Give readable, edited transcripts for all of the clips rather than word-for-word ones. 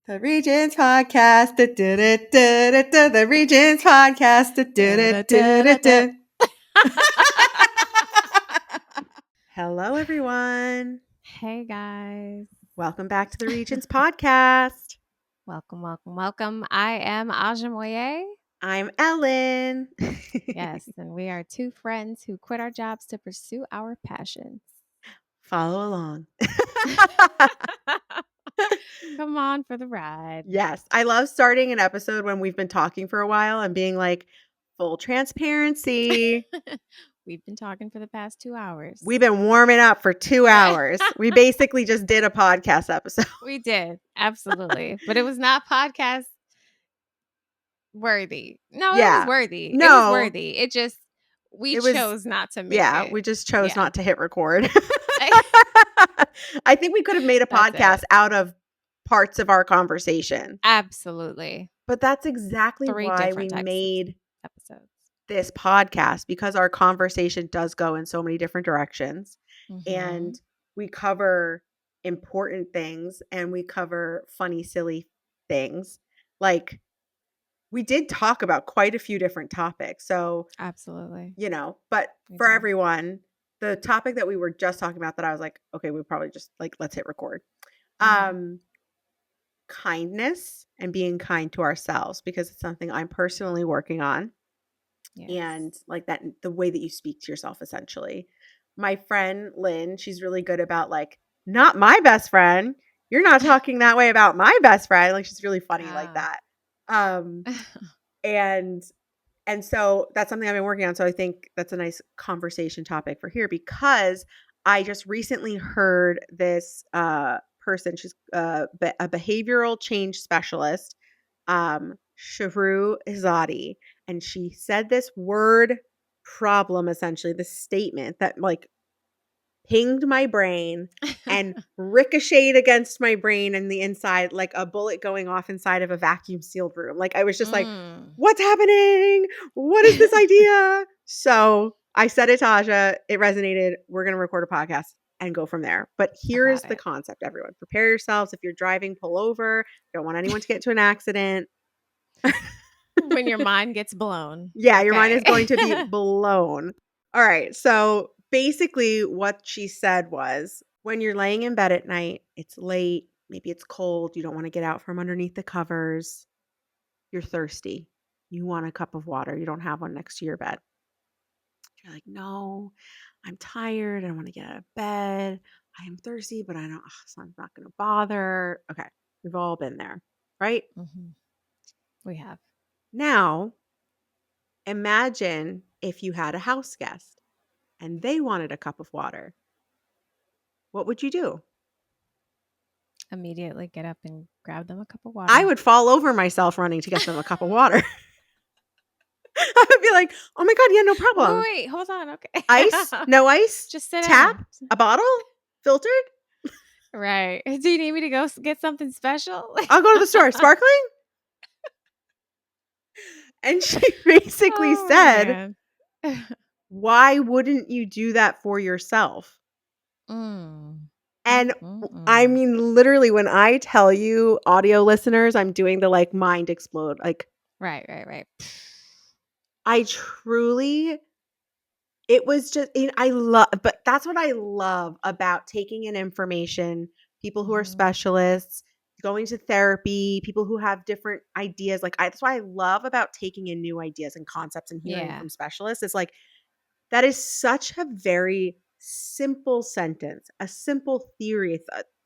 The Regents podcast. The Regents podcast. Hello, everyone. Hey, guys. Welcome back to the Regents podcast. Welcome. I am Aja Moye. I'm Ellyn. Yes, and we are two friends who quit our jobs to pursue our passions. Follow along. Come on for the ride. Yes. I love starting an episode when we've been talking for a while and being like, full transparency. We've been talking for the past 2 hours. We've been warming up for 2 hours. We basically just did a podcast episode. We did. Absolutely. But it was not podcast worthy. No, it was worthy. No. It was worthy. It just, we chose not to make it. Yeah, we just chose not to hit record. I think we could have made a podcast out of parts of our conversation. Absolutely. But that's exactly why we made episodes. This podcast, because our conversation does go in so many different directions. Mm-hmm. And we cover important things and we cover funny, silly things. Like, we did talk about quite a few different topics. So, absolutely. But for everyone, the topic that we were just talking about that I was like, okay, we probably just let's hit record. Kindness and being kind to ourselves, because it's something I'm personally working on. Yes. And that, the way that you speak to yourself, essentially. My friend Lynn, she's really good about not my best friend. You're not talking that way about my best friend. She's really funny like that. And so that's something I've been working on. So I think that's a nice conversation topic for here, because I just recently heard this person. She's a behavioral change specialist, Shahroo, Izadi. And she said this word problem, essentially, this statement that pinged my brain and ricocheted against my brain and the inside, like a bullet going off inside of a vacuum sealed room. I was just like, what's happening? What is this idea? So I said it to Aja. It resonated. We're going to record a podcast and go from there. But here's the concept, everyone. Prepare yourselves. If you're driving, pull over. Don't want anyone to get into an accident. When your mind gets blown. Yeah, your mind is going to be blown. All right. So basically what she said was, when you're laying in bed at night, it's late, maybe it's cold, you don't want to get out from underneath the covers, you're thirsty, you want a cup of water, you don't have one next to your bed. You're like, no, I'm tired, I don't want to get out of bed, I am thirsty, but I don't, so I'm not going to bother. Okay, we've all been there, right? Mm-hmm. We have. Now, imagine if you had a house guest and they wanted a cup of water. What would you do? Immediately get up and grab them a cup of water. I would fall over myself running to get them a cup of water. I would be like, oh my God, yeah, no problem. Wait, hold on. Okay. Ice? No ice? Just sit Tap? down. A bottle? Filtered? Right. Do you need me to go get something special? I'll go to the store. Sparkling? And she basically said, why wouldn't you do that for yourself? And I mean, literally, when I tell you, audio listeners, I'm doing the mind explode. Right. I truly, it was just, but that's what I love about taking in information, people who are specialists, going to therapy, people who have different ideas. That's why I love about taking in new ideas and concepts and hearing from specialists. It's that is such a very simple sentence, a simple theory,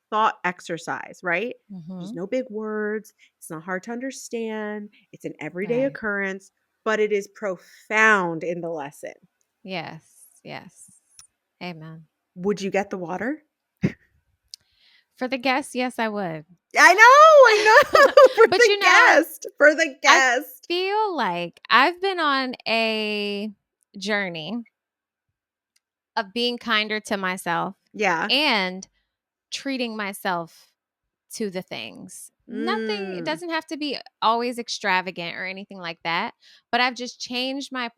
thought exercise, right? There's no big words. It's not hard to understand. It's an everyday occurrence, but it is profound in the lesson. Yes. Amen. Would you get the water? For the guest, yes, I would. I know. For the guest. I feel like I've been on a journey of being kinder to myself. Yeah. And treating myself to the things. Nothing, it doesn't have to be always extravagant or anything like that. But I've just changed my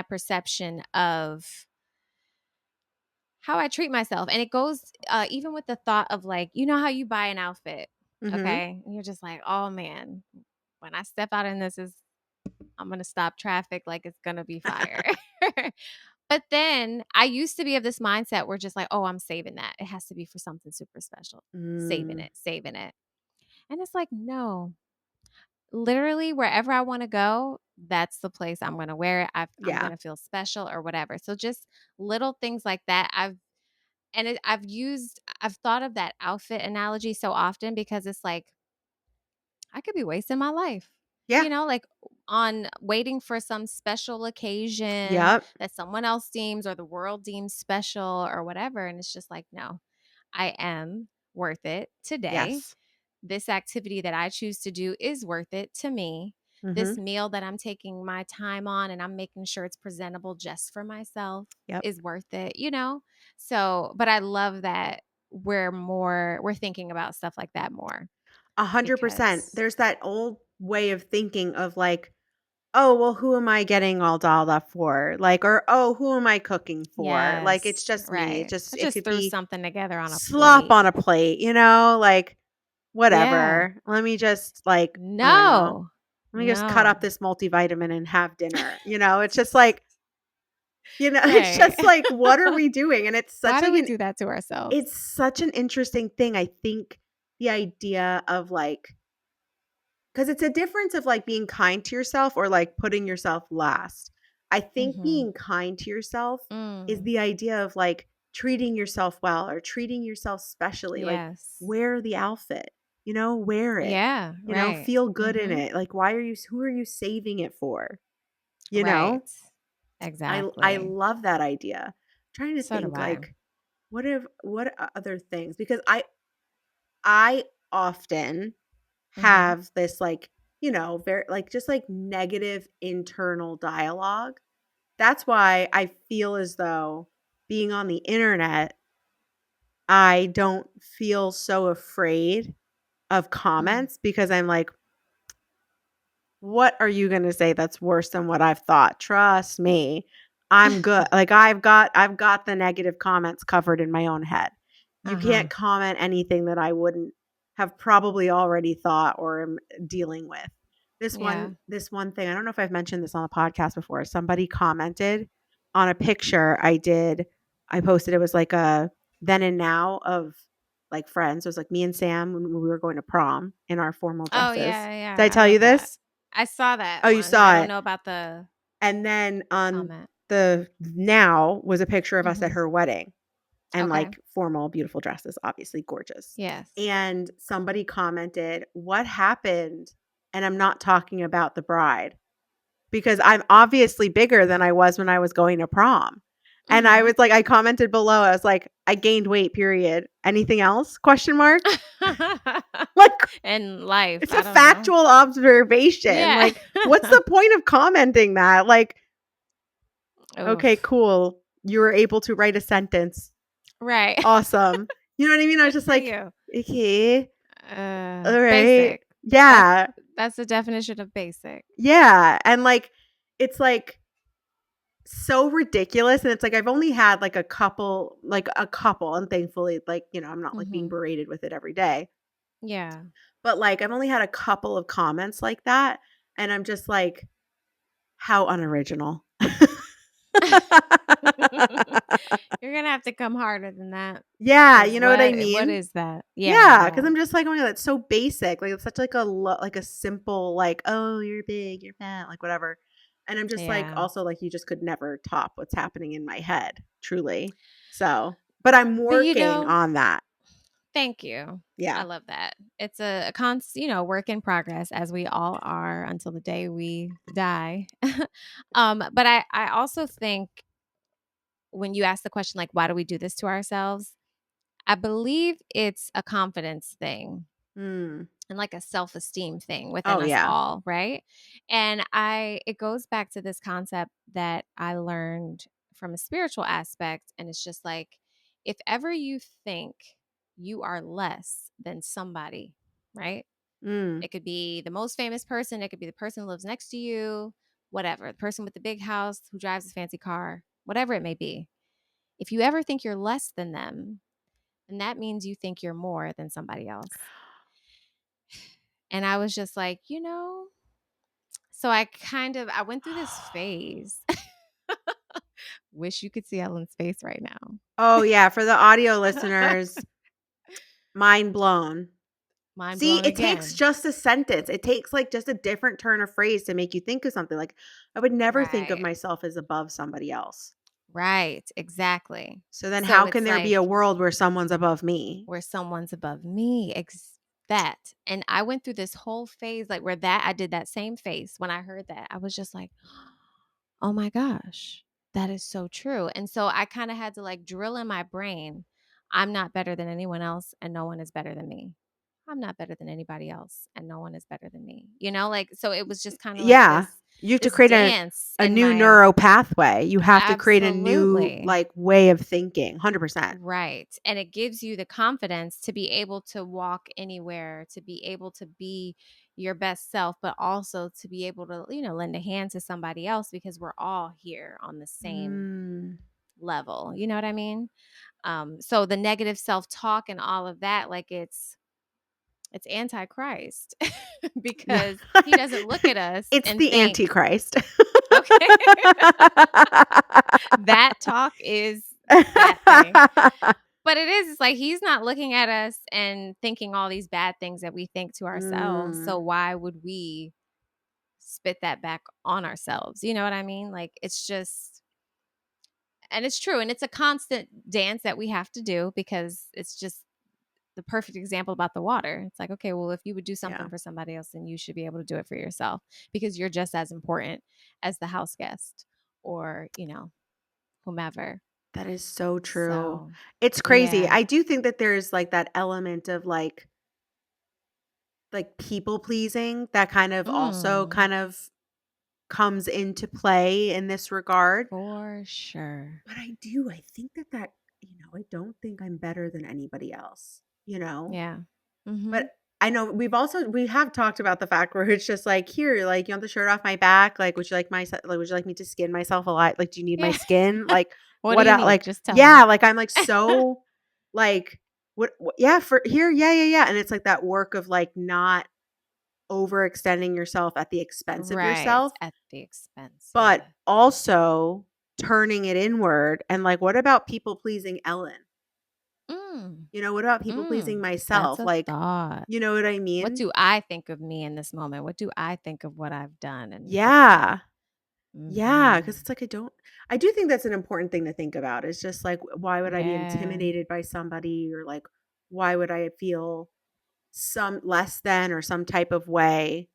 perception of how I treat myself. And it goes even with the thought of how you buy an outfit. Mhm. Okay. And you're just like, oh man, when I step out in this, I'm going to stop traffic like it's going to be fire. But then I used to be of this mindset where just like, oh, I'm saving that. It has to be for something super special. Saving Mm. it, saving it. And it's like, no, literally wherever I want to go, that's the place I'm going to wear it. I'm Yeah. going to feel special or whatever. So just little things like that. I've thought of that outfit analogy so often because it's like, I could be wasting my life, Yeah. like on waiting for some special occasion Yep. that someone else deems or the world deems special or whatever. And it's just like, no, I am worth it today. Yes. This activity that I choose to do is worth it to me. This Mhm. meal that I'm taking my time on and I'm making sure it's presentable just for myself Yep. is worth it. So, but I love that we're thinking about stuff like that more 100%. because There's that old way of thinking of like, "Oh, well, who am I getting all dolled up for?" Like, or, "Oh, who am I cooking for?" Like, it's yes, just me. right. I It just could threw be something together on a slop plate. on a plate, like, Yeah. whatever. Let me just, like, I don't know. No. Let me just cut No. up this multivitamin and have dinner, It's just like, it's Right. just like, what are we doing? And it's Why such do like we an do that to ourselves? it's such an interesting thing. I think the idea of like, because it's a difference of like being kind to yourself or like putting yourself last. I think Mhm. being kind to yourself is Mm. the idea of like treating yourself well or treating yourself specially. Like, Yes. wear the outfit, wear it, Yeah, right. feel good in Mhm. it. Like, who are you saving it for? You Right. know, I Exactly. love that idea. I'm trying to So do think I. like, what other things? Because I often Mhm. have this like, very like just like negative internal dialogue. That's why I feel as though being on the internet, I don't feel so afraid of Mhm. comments because I'm like, what are you gonna say that's worse than what I've thought? Trust me. I'm good. Like, I've got the negative comments covered in my own head. You Uh-huh. can't comment anything that I wouldn't have probably already thought or am dealing with. Yeah. This one thing, I don't know if I've mentioned this on the podcast before. Somebody commented on a picture I did. I posted, it was like a then and now of like friends. It was like me and Sam when we were going to prom in our formal Oh, dresses. yeah, Did I yeah. I tell you love that. this? I saw Oh, that you one, but I saw don't it. know about the And then on comment. the now was a picture of us at Mhm. her wedding and Okay. like formal, beautiful dresses, obviously gorgeous. Yes. And somebody commented, "What happened?" And I'm not talking about the bride because I'm obviously bigger than I was when I was going to prom. And I Mhm. was like, I commented below, I was like, I gained weight, period. Anything else? Question mark. Like, In life, it's a I don't know. factual observation. Yeah. Like, what's the point of commenting that? Like, okay, Oof. cool. You were able to write a sentence. Right. Awesome. You know what I mean? I was Good just for like, you. okay, all right. Basic. That's Yeah. that's the definition of basic. Yeah. And like, it's like so ridiculous. And it's like, I've only had like a couple, and thankfully, like, I'm not like being Mhm. berated with it every day, Yeah. but like, I've only had a couple of comments like that. And I'm just like, how unoriginal. You're gonna have to come harder than that. Yeah. Cause You know what I what mean? is that? Yeah, I Yeah, because 'cause don't. I'm just like, "Oh my god, that's so basic." Like, it's such like like a simple, like, "Oh, you're big, you're fat," like, whatever. And I'm just like, Yeah. also, like, you just could never top what's happening in my head, truly. So, but I'm But working on that. thank you. I Yeah. love that. It's a work in progress as we all are until the day we die. But I also think when you ask the question like why do we do this to ourselves? I believe it's a confidence thing Mm. and like a self-esteem thing within Oh, us yeah. all, right? And I it goes back to this concept that I learned from a spiritual aspect and it's just like if ever you think you are less than somebody, right? Mm. It could be the most famous person, it could be the person who lives next to you, whatever, the person with the big house who drives a fancy car, whatever it may be. If you ever think you're less than them, then that means you think you're more than somebody else. And I was just like, so I went through this phase. Wish you could see Ellen's face right Oh, yeah, for the audio now. listeners, mind blown. Mind See, blown it takes again. just a sentence. It takes, like, just a different turn of phrase to make you think of something, like, I would never think of Right. myself as above somebody else. Right. Exactly. So then So how can it's there be a like world where someone's above me? where someone's above me. That. And I went through this whole phase, like where I did that same face when I heard that. I was just like, oh my gosh, that is so true. And so I kind of had to like drill in my brain, I'm not better than anyone else and no one is better than me. I'm not better than anybody else and no one is better than me. Like so it was just kind of like Yeah. this You have to this create dance a in new my neuro pathway. You have to create a new, absolutely. like, way of thinking, 100%. Right. And it gives you the confidence to be able to walk anywhere, to be able to be your best self, but also to be able to, lend a hand to somebody else because we're all here on the same Mm. level. You know what I mean? So the negative self-talk and all of that, like it's antichrist Yeah. because he doesn't look at us It's and the think, Antichrist. okay, that talk is that thing. But it's like he's not looking at us and thinking all these bad things that we think to ourselves. So Mm. why would we spit that back on ourselves? You know what I mean? Like it's just and it's true and it's a constant dance that we have to do because it's just the perfect example about the water. It's like, okay, well if you would do Yeah. something for somebody else then you should be able to do it for yourself because you're just as important as the house guest or, whomever. That is so true. So, It's crazy. yeah. I do think that there's, like, that element of, like, people pleasing that kind of also Mm, kind of comes into play in this regard. for sure. But I think I don't think I'm better than anybody else, you know? Yeah. Mhm. But I know we have talked about the fact where it's just like, "Here, like, you want the shirt off my back? Like, would you like me to skin myself alive? Like, do you need my Yeah. skin? Like, What do what you el need? like" Just tell yeah, me. like, I'm, like, so, like, what yeah, for here, yeah, yeah, yeah, and it's, like, that work of, like, not overextending yourself at the expense of Right. yourself, At the expense. but Yeah. also turning it inward and, like, what about people pleasing Ellen? Mm. What about people pleasing Mm. That's myself? a Like, thought. you know what I What mean? do I think of me in this moment? What do I think of what I've done and da, da, da. Yeah. Yeah, because Mhm. it's like I do think that's an important thing to think about. It's just like, why would I be Yeah. intimidated by somebody, or like, why would I feel some less than or some type of way?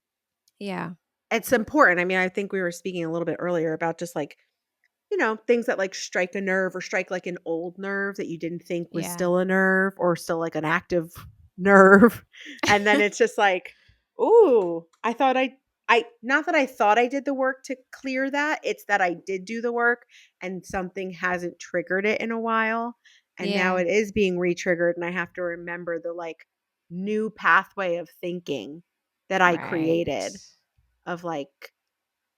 Yeah. It's important. I mean, I think we were speaking a little bit earlier about just like, things that like strike a nerve or strike like an old nerve that you didn't think was Yeah. still a nerve or still like an active nerve. And then it's just like, ooh, not that I thought I did the work to clear that. It's that I did do the work and something hasn't triggered it in a while. And now Yeah. it is being re-triggered. And I have to remember the like new pathway of thinking that I Right. created of like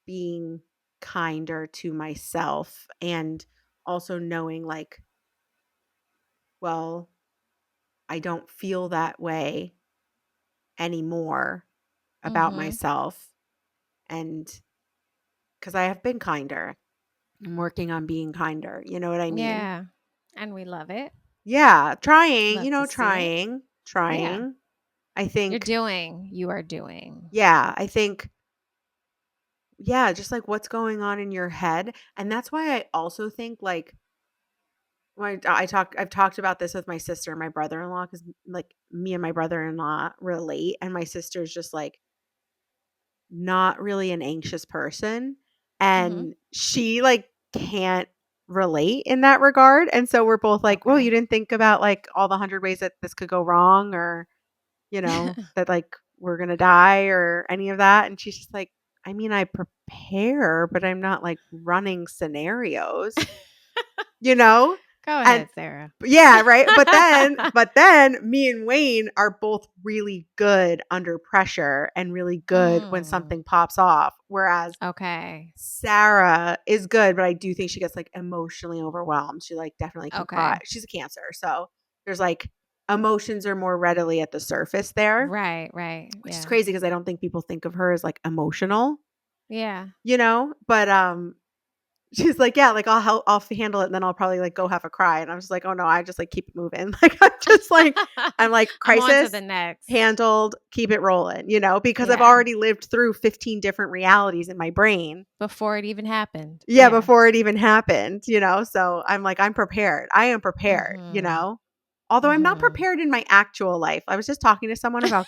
being kinder to myself and also knowing like, well, I don't feel that way anymore about Mhm. myself, and because I have been kinder. I'm working on being kinder, you know what I mean? Yeah. And we love it. Yeah, trying, Love to see it. trying, Yeah. trying. I think You are doing. yeah, I think yeah, just like what's going on in your head, and that's why I also think like I've talked about this with my sister and my brother-in-law because like me and my brother-in-law relate, and my sister's just like not really an anxious person, Mhm. and she like can't relate in that regard, and so we're both like, well, Okay. you didn't think about like all the hundred ways that this could go wrong, or that like we're gonna die or any of that, and she's just like, I mean, I prepare, but I'm not like running scenarios, you know Go and ahead, Sarah. yeah, right. But then me and Wayne are both really good under pressure and really good when Mm. something pops off. Whereas Okay. Sarah is good, but I do think she gets like emotionally overwhelmed. She like definitely can cry. Okay. She's a Cancer. So there's like emotions are more readily at the surface there, Right, right. which is Yeah. crazy because I don't think people think of her as like emotional, Yeah. but she's like, "Yeah, like, I'll handle it, and then I'll probably, like, go have a cry," and I was just like, "Oh, no, I just, like, keep it moving." Like, I'm like, I'm on to the "Crisis, next. handled, keep it rolling," because I've Yeah. already lived through 15 different realities in my brain. Before it even happened. Yeah, Yeah. before it even happened, so I'm like, "I'm prepared. I am prepared," Mhm. Although I'm not Mhm. prepared in my actual life. I was just talking to someone about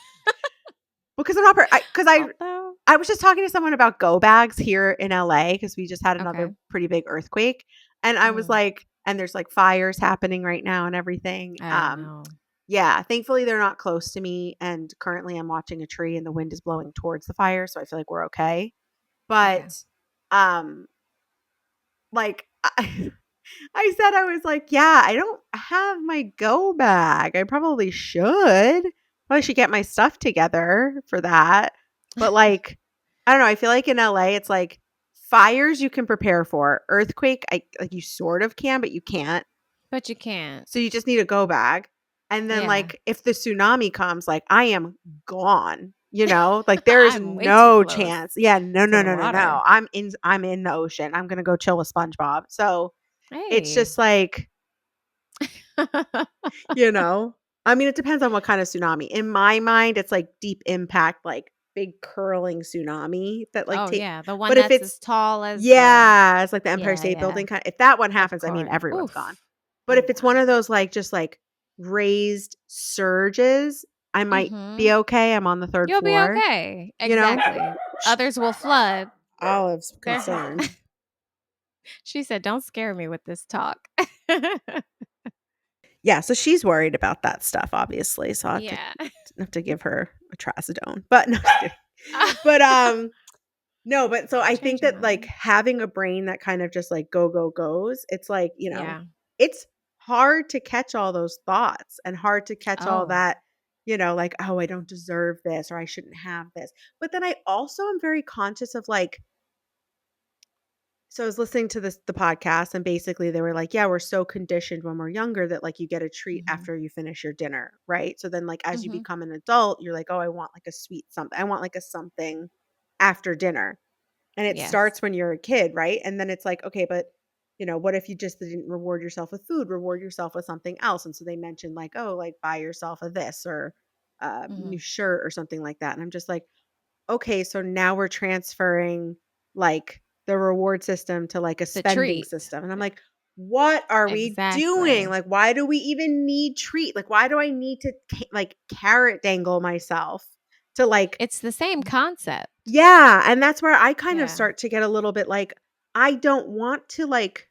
because I'm not because Although I was just talking to someone about go bags here in LA because we just had okay. another pretty big earthquake. And I was Mm, like, and there's like fires happening right now and everything. I know. Yeah, thankfully they're not close to me. And currently I'm watching a tree and the wind is blowing towards the fire. So I feel like we're okay. Okay. But um, like I said, I was like, yeah, I don't have my go bag. I probably should. Probably should get my stuff together for that. But like, I don't know. I feel like in LA, it's like fires you can prepare for. Earthquake, I like you sort of can, but you can't. But you can't. So you just need a go bag. And then Yeah. like if the tsunami comes, like I am gone. Like there is I'm way too no close chance. Yeah, no, to no, the no, no, no. water. I'm in the ocean. I'm gonna go chill with SpongeBob. So it's Hey. just like you know? I mean, it depends on what kind of tsunami. In my mind, it's like deep impact, like big curling tsunami that like Oh, take yeah. The one but if that's it's as tall as the yeah, it's like the Empire yeah, State yeah. Building kind if that one Of happens, I mean, course. everyone's gone. Oof. But Oh, if it's one wow. of those like just like raised surges, I might be Mhm. okay. I'm on the 3rd You'll be floor, okay. you know? Exactly. Others will flood. Olive's They're concerned. She said, "Don't scare me with this talk." Yeah, so she's worried about that stuff, obviously. So I have to Yeah. give her a trazodone. But no, just kidding. But no, but so I Change think your that like mind. having a brain that kind of just like go goes, it's like, Yeah. it's hard to catch all those thoughts and hard to catch all Oh. that, like, oh, I don't deserve this or I shouldn't have this. But then I also am very conscious of like, so I was listening to the podcast and basically they were like, yeah, we're so conditioned when we're younger that like you get a treat Mhm. after you finish your dinner, right? So then like as you Mhm. become an adult, you're like, oh, I want like a sweet something. I want like a something after dinner. And it Yes. starts when you're a kid, right? And then it's like, okay, but what if you just didn't reward yourself with food, reward yourself with something else? And so they mentioned like, oh, like buy yourself a this or a new Mhm. shirt or something like that. And I'm just like, okay, so now we're transferring like the reward system to like a The spending treat. system. And I'm like, what are we doing? Exactly. Like, why do we even need treat? Like, why do I need to like carrot dangle myself to like It's the same concept. yeah, and that's where I kind of Yeah. start to get a little bit like, I don't want to like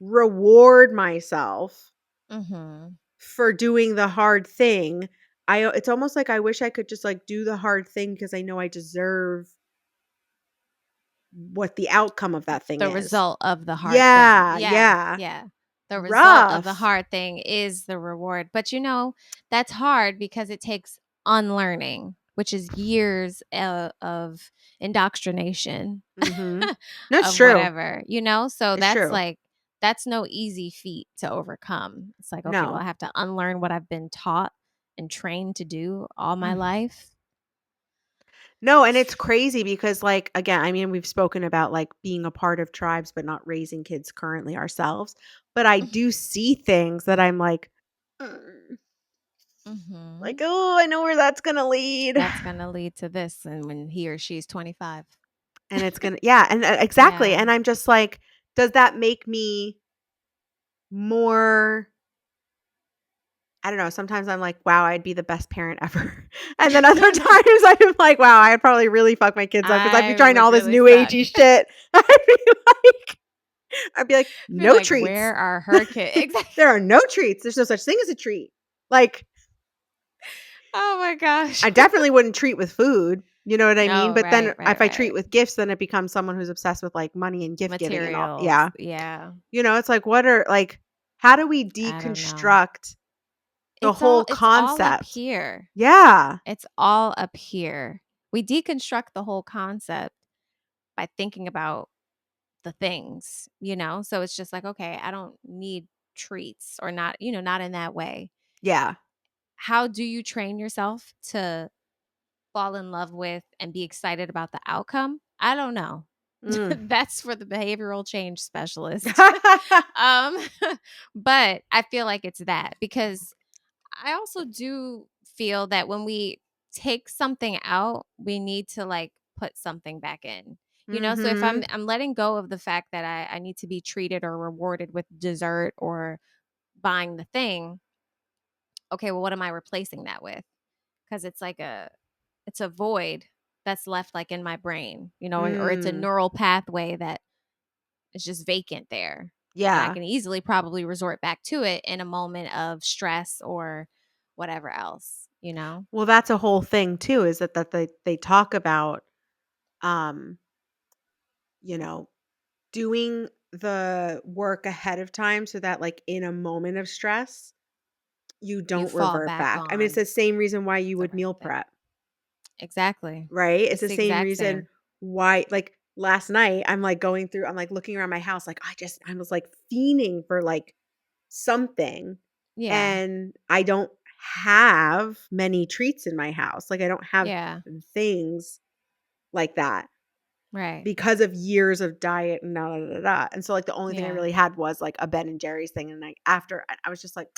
reward myself Mhm. for doing the hard thing. It's almost like I wish I could just like do the hard thing because I know I deserve what the outcome of that thing The is. result of the hard thing. Yeah, Yeah, yeah. yeah. The result of the Rough. hard thing is the reward. But that's hard because it takes unlearning, which is years of indoctrination Mhm. No, it's of true. whatever. So It's true. that's no easy feat to overcome. It's like, okay, well, No. I have to unlearn what I've been taught and trained to do all my Mm. life. No, and it's crazy because like again, I mean, we've spoken about like being a part of tribes but not raising kids currently ourselves. But I do see things that I'm like "Mm," like, Mhm. "Oh, I know where that's going to lead." That's going to lead to this and when he or she's 25. And it's going to yeah, and exactly. Yeah. And I'm just like, does that make me more I don't know, sometimes I'm like, "Wow, I'd be the best parent ever." And then other times I'm like, "Wow, I'd probably really fuck my kids up because 'cause I'd be I trying would all this really new suck. agey shit." like I'd be like, Be "No like, treats." where are her kids? Exactly. There are no treats. There's no such thing as a treat. Like, Oh my gosh. I definitely wouldn't treat with food, you know what I mean? No, But then right, right, if I treat right. with gifts, then it becomes someone who's obsessed with, like, money and gift giving and all Materials. yeah. Yeah. It's like, what are like, how do we I don't know. deconstruct the whole It's all up concept? here. Yeah. It's all up here. We deconstruct the whole concept by thinking about the things. So it's just like, okay, I don't need treats or not in that way. Yeah. how do you train yourself to fall in love with and be excited about the outcome? I don't know. Mm. That's for the behavioral change specialist. um, but I feel like it's that because I also do feel that when we take something out, we need to like put something back in. You know, so if Mhm. I'm letting go of the fact that I need to be treated or rewarded with dessert or buying the thing, okay, well, what am I replacing that with? Because it's a void that's left like in my brain, you know, or it's a Mm. neural pathway that is just vacant there. And I Yeah. can easily probably resort back to it in a moment of stress or whatever else, you know? Well, that's a whole thing too, is that they talk about, um, you know, doing the work ahead of time so that, like, in a moment of stress, you You don't fall revert back back. I mean, it's on the same reason why you the would right meal thing. prep, Exactly. right? It's It's the the same exact reason same. why, like, last night, I'm, like, looking around my house, like, I was, like, fiending for, like, something, Yeah. and I don't have many treats in my house. Like, I don't have Yeah. things like that Right. because of years of diet and da da da da. And so, like, the only thing I Yeah. really had was, like, a Ben& and Jerry's thing, and, like, after I was just like,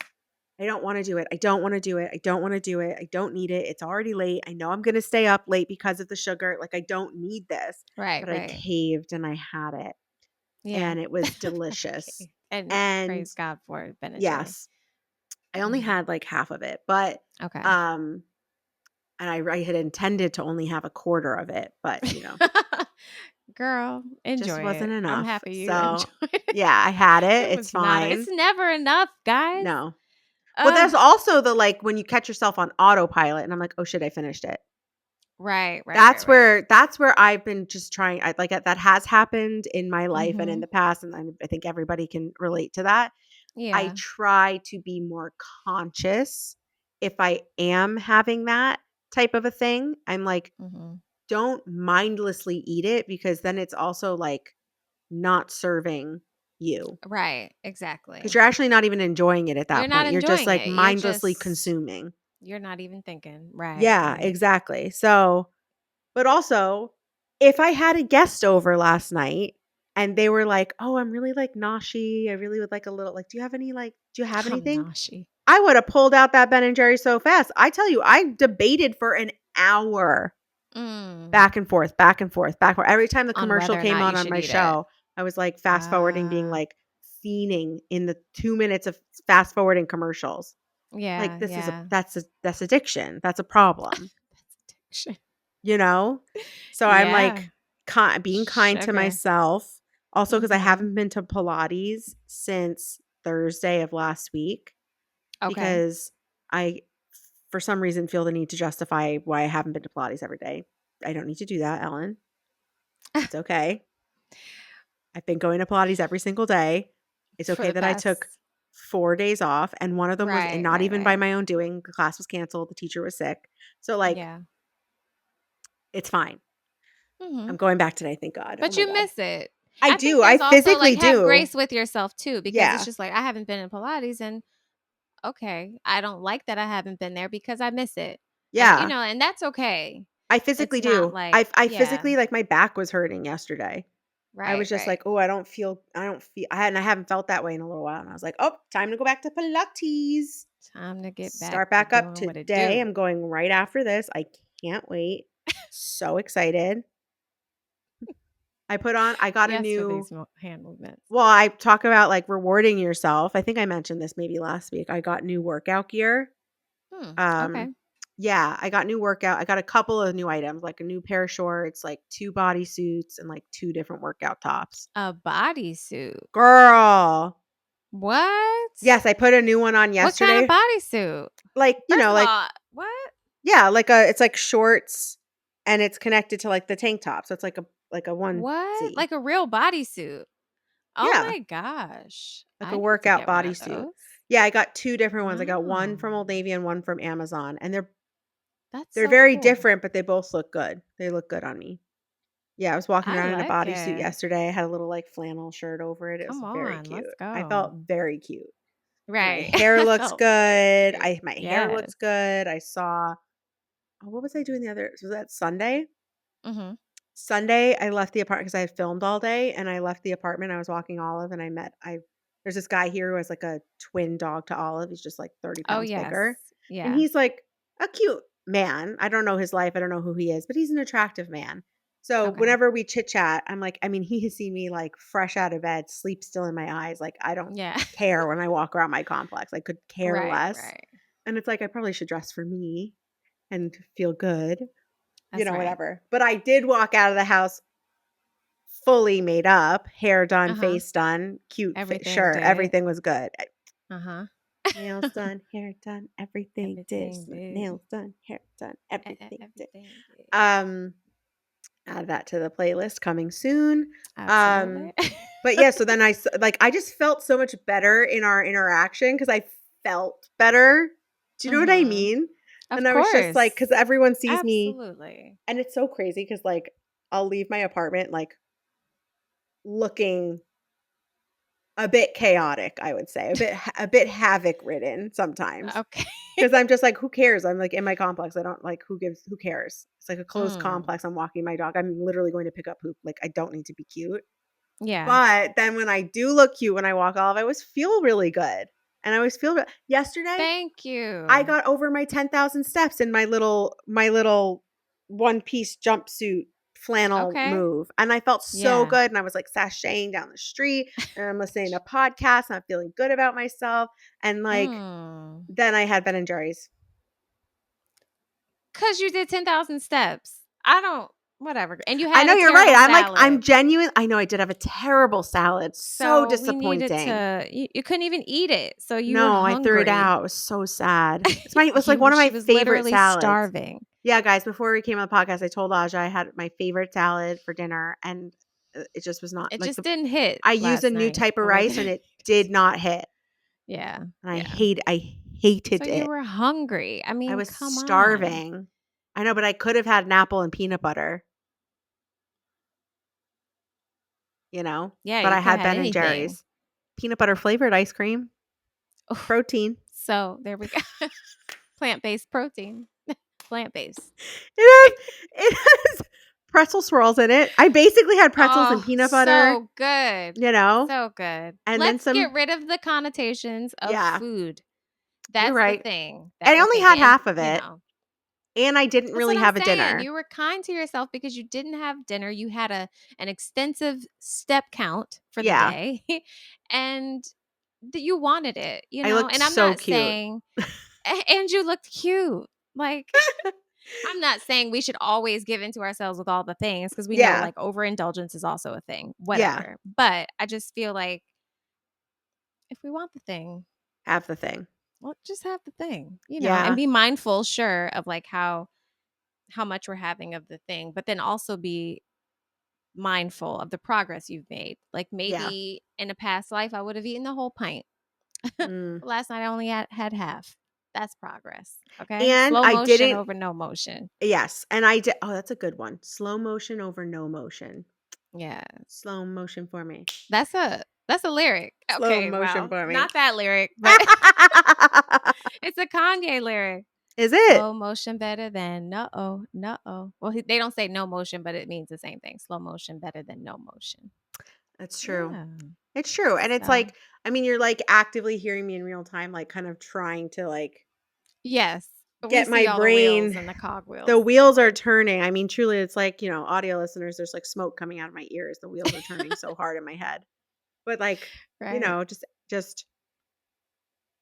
"I don't wanna do it. I don't wanna do it. I don't wanna do it. I don't need it. It's already late. I know I'm gonna stay up late because of the sugar. Like, I don't need this." Right, But I right. caved and I had it, Yeah. and it was delicious. Okay. And And praise God for it, Ben and Jerry. yes, I only Mhm. had, like, half of it, but, Okay. um and I had intended to only have a quarter of it, but, Girl, just enjoy wasn't it. I'm enough. happy you So, enjoyed it. yeah, I had it. It It's was not it's fine. never enough, guys. No. Well, Ugh. there's also the, like, when you catch yourself on autopilot and I'm like, "Oh, shit, I finished it." Right, right, right, That's right. where that's where I've been just trying that has happened in my life and in Mhm. the past, and I think everybody can relate to that. I Yeah. try to be more conscious if I am having that type of a thing. I'm like, Mhm. don't mindlessly eat it because then it's also, like, not serving you Right, because exactly. you're actually not even enjoying it at You're that not point. You're just, enjoying like, it. You're mindlessly just consuming. you're not even thinking. Right, Yeah, right. exactly. So but also, if I had a guest over last night and they were like, "Oh, I'm really, like, noshy. I really would like a little, like, do you have I'm anything?" noshy. I would have pulled out that Ben& and Jerry's so fast. I tell you, I debated for an hour Mm. back and forth, back and forth, back every time the On commercial whether or came not you on should my eat it. show, I was, like, fast forwarding, being, Ah. like, fiending in the 2 minutes of fast forwarding commercials. Like, Yeah, yeah. that's addiction. That's a problem, That's addiction. you know? So I'm, Yeah. like, being kind to Sugar. myself. Also, because I Mhm. haven't been to Pilates since Thursday of last week Okay. because I, for some reason, feel the need to justify why I haven't been to Pilates every day. I don't need to do that, Ellen. It's okay. I've been going to Pilates every single day. It's For okay the that I took past 4 days off, and one of them was, and right, not right, even by right. my own doing. The class was canceled, the teacher was sick. So, like, Yeah. it's fine. I'm Mhm. going back today, thank God. Oh But my you God. miss it. I I think do, I there's also like physically have do. grace with yourself too because it's Yeah. just like I haven't been in Pilates and okay, I don't like that I haven't been there because I miss it. And Yeah. and that's okay. I It's physically not do. like I yeah, physically, like, my back was hurting yesterday. I right, was just right. like, "Oh, I haven't felt that way in a little while." And I was like, "Oh, time to go back to Pilates." Time to get back Start to back up doing what it today. do. I'm going right after this. I can't wait. So excited. I got a Yes, for new these hand movements. well, I talk about, like, rewarding yourself. I think I mentioned this maybe last week. I got new workout gear. Okay. Um, yeah, I got new workout. I got a couple of new items, like a new pair of shorts, like 2 bodysuits, and, like, 2 different workout tops. A bodysuit. Girl. What? Yes, I put a new one on What kind of yesterday. bodysuit? Like, First of like, all, what? yeah, it's like shorts and it's connected to, like, the tank top. So it's like a What? onesie. Like a real bodysuit. Oh Yeah, my gosh. like I a need to workout get one of bodysuit. those. Yeah, I got 2 different ones. I got one from Wow. Old Navy and one from Amazon, and That's they're so very cool. different, but they both look good. They look good on me. Yeah, I was walking I around in a like bodysuit it. yesterday. I had a little, like, flannel shirt over it. It was Come very on, cute. let's I go. felt very cute. My Right. hair looks So very good. cute. My hair Yes. looks good. I saw what was I doing the other was that Sunday? Mhm. Sunday, I left the apartment because I had filmed all day, and I left the apartment. I was walking Olive, and I there's this guy here who has like a twin dog to Olive. He's just like 30 Oh, pounds yes. bigger, and Yeah. he's like a cute man. I don't know his life. I don't know who he is, but he's an attractive man. So Okay. whenever we chit chat, I'm like, I mean, he has seen me like fresh out of bed, sleep still in my eyes. Like I don't Yeah. care when I walk around my complex. I could care Right, less. right. And it's like I probably should dress for me and feel good, That's right. whatever. But I did walk out of the house fully made up, hair done, Uh-huh. face done, cute Everything sure, did. everything was good. Uh-huh. Nails done, hair done, everything did. Everything did. Nails done, hair done, everything did. Everything did. Um, add that to the playlist coming soon. Um, Absolutely. but yeah, so then I just felt so much better in our interaction because I felt better. Do you know what I Mhm. mean? Of And I was just like, course. because everyone sees me, Absolutely. and it's so crazy because like I'll leave my apartment like looking a bit chaotic, I would say, a bit havoc ridden sometimes. Okay. Because I'm just like, who cares? I'm like in my complex. I don't like who cares? It's like a closed Mm. complex. I'm walking my dog. I'm literally going to pick up poop. Like I don't need to be cute. Yeah. But then when I do look cute when I walk off, I always feel really good. And I always feel good. Yesterday, Thank I you. got over my 10,000 steps in my little one-piece jumpsuit flannel Okay. move, and I felt so Yeah. good, and I was, like, sashaying down the street, and I'm listening to podcasts, and I'm feeling good about myself, and, like, Mm. then I had Ben& and Jerry's. 'Cause you did 10,000 steps. I don't whatever. And you I had know a you're right, terrible I'm salad. genuine I know I did have a terrible salad, so So we needed disappointing. to you couldn't even eat it. So you were No, I threw it hungry. out, it was so sad. It was, like, one of my She was favorite literally salads. starving. Yeah, guys, before we came on the podcast, I told Aja I had my favorite salad for dinner, and it just was not It like just didn't hit I used a last new night type of or rice, whether and it did not hit, Yeah. and Yeah. I So hated you it. were hungry. I I mean, was come on. starving. I know, but I could have had an apple and peanut butter, you know, Yeah, but you I coulda had had Ben& and anything. Jerry's. Peanut butter flavored ice cream, protein. So there we go. Plant-based protein. Plant-based. It has pretzel swirls in it. I basically had pretzels and Oh, peanut butter, so good. you know, So good. and then Let's some get rid of the connotations of yeah, food. you're That's the right. thing that I we're only thinking. had And, half of you it, know, and I didn't that's really what I'm have a saying. dinner. You were kind to yourself because you didn't have dinner. You had an extensive step count for the Yeah, day and you wanted it, you I know? looked And I'm so not cute. saying and you looked cute. Like I'm not saying we should always give into ourselves with all the things because we know Yeah, like overindulgence is also a thing, yeah, whatever. But I just feel like if we want the thing, have the thing. well, just have the thing, you know, and Yeah, be mindful, sure, of like how much we're having of the thing, but then also be mindful of the progress you've made. Like yeah. maybe in a past life, I would have eaten the whole pint. Mm. Last night, I only had half. That's progress. Okay. And Slow I motion didn't over no motion. yes, and I did oh, that's a good one. Slow motion over no motion. Yeah. Slow motion for me. That's a lyric. Slow Okay. motion Well, for me. not that lyric, but it's a Kanye lyric. Is it? Slow motion better than no, no. Well, they don't say no motion, but it means the same thing. Slow motion better than no motion. That's true. Yeah. It's true, and it's So like I mean, you're, like, actively hearing me in real time, like, kind of trying to, like, yes, we get my see all the wheels brain and the the cogwheels wheels are turning. turning. I mean, truly, it's like, audio listeners, there's, like, smoke coming out of my ears. The wheels are turning so hard in my head. But, like, Right. just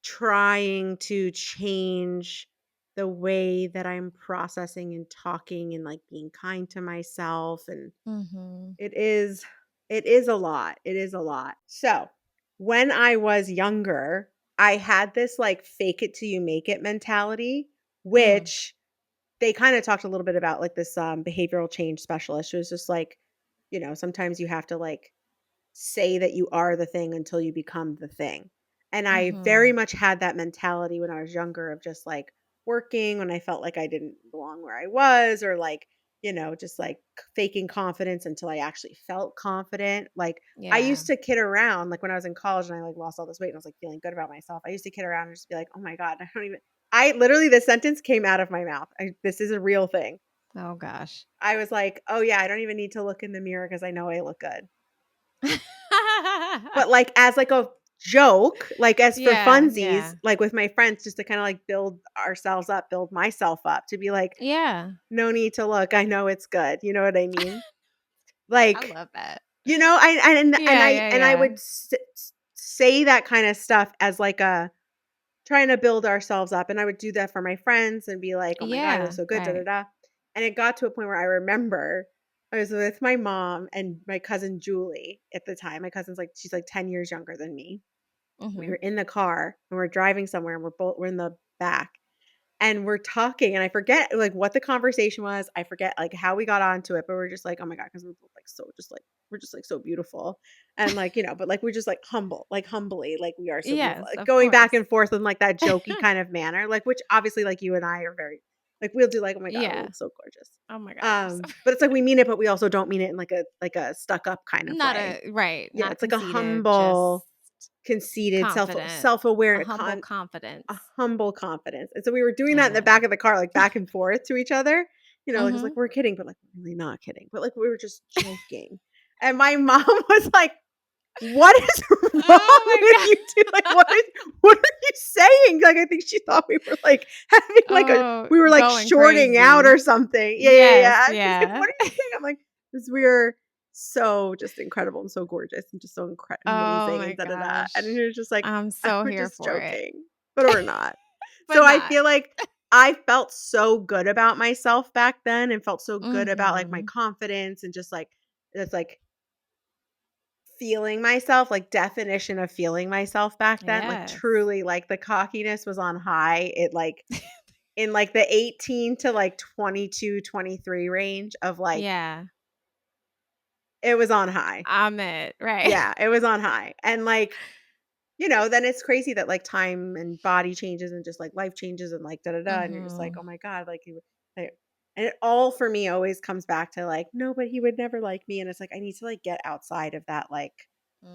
trying to change the way that I'm processing and talking and, like, being kind to myself, and Mhm. it is it is a lot. It is a lot. So, when I was younger, I had this, like, fake it till you make it mentality, Mm. which they kinda talked a little bit about, like, this, behavioral change specialist who was just like, sometimes you have to, like, say that you are the thing until you become the thing. And I very Mhm. much had that mentality when I was younger of just, like, working when I felt like I didn't belong where I was or, like, just like faking confidence until I actually felt confident. Like I Yeah. used to kid around, like when I was in college and I like lost all this weight and I was like feeling good about myself. I used to kid around and just be like, oh my God, I don't even, I literally, the sentence came out of my mouth. This is a real thing. Oh gosh. I was like, oh yeah, I don't even need to look in the mirror because I know I look good. But like as like a joke, like as for Yeah, funsies, yeah. like with my friends, just to kind of like build ourselves up, build myself up to be like, Yeah. no need to look. I know it's good. You know what I mean? I Like, love that. and Yeah, I yeah, and I yeah. would say that kind of stuff as like a trying to build ourselves up, and I would do that for my friends and be like, "Oh my god, I look Yeah, so good." Da da right. da. And it got to a point where I remember I was with my mom and my cousin Julie at the time. My cousin's like she's like 10 years younger than me. We were Mhm. in the car and we're driving somewhere and we're in the back and we're talking and I forget like what the conversation was. I forget like how we got onto it, but we're just like, "Oh my god," because we're both like so just like we're just like so beautiful. And like, but like we're just like humble, like humbly, like we are so beautiful. Yes, Like of going back course. and forth in like that jokey kind of manner, like which obviously like you and I are very like we'll do like, "Oh my god, we Yeah. look so gorgeous." Oh my gosh, you're so But it's like we mean it, but we also don't mean it in like a stuck up kind of not way. a right, Yeah, not it's like a conceited, just humble, conceited, confident, a self-aware humble a confidence. humble confidence, and so we were doing that in the Yeah. back of the car, like, back and forth to each other, like, it's like, Mhm. we're kidding, but, like, we're really not kidding, but, like, we were just joking, and my mom was like, "What is wrong Oh my with god. you 2? Like, what are you saying?" Like, I think she thought we were, like, having, like, a Oh, we were, like, going shorting out or crazy. something. Yeah, yeah, Yes, yeah. She's like, yeah. "What are you saying?" I'm like, "'Cause we're so just incredible and so gorgeous and just so Oh amazing and my da da da." And gosh. you're just like, I'm so we're here just for it, joking, but we're not. but So I not. feel like I felt so good about myself back then and felt so good about like my Mhm. confidence and just like it's like feeling myself, like definition of feeling myself back then, like Yes. truly like the cockiness was on high. It like in like the 18 to like 22, 23 range of like Yeah. it was on high. I'm it, right. Yeah, it was on high. And like then it's crazy that like time and body changes and just like life changes and like da da da, and you're just like, oh Mhm. my god, like like- and it all for me always comes back to like, no, but he would never like me, and it's like I need to like get outside of that like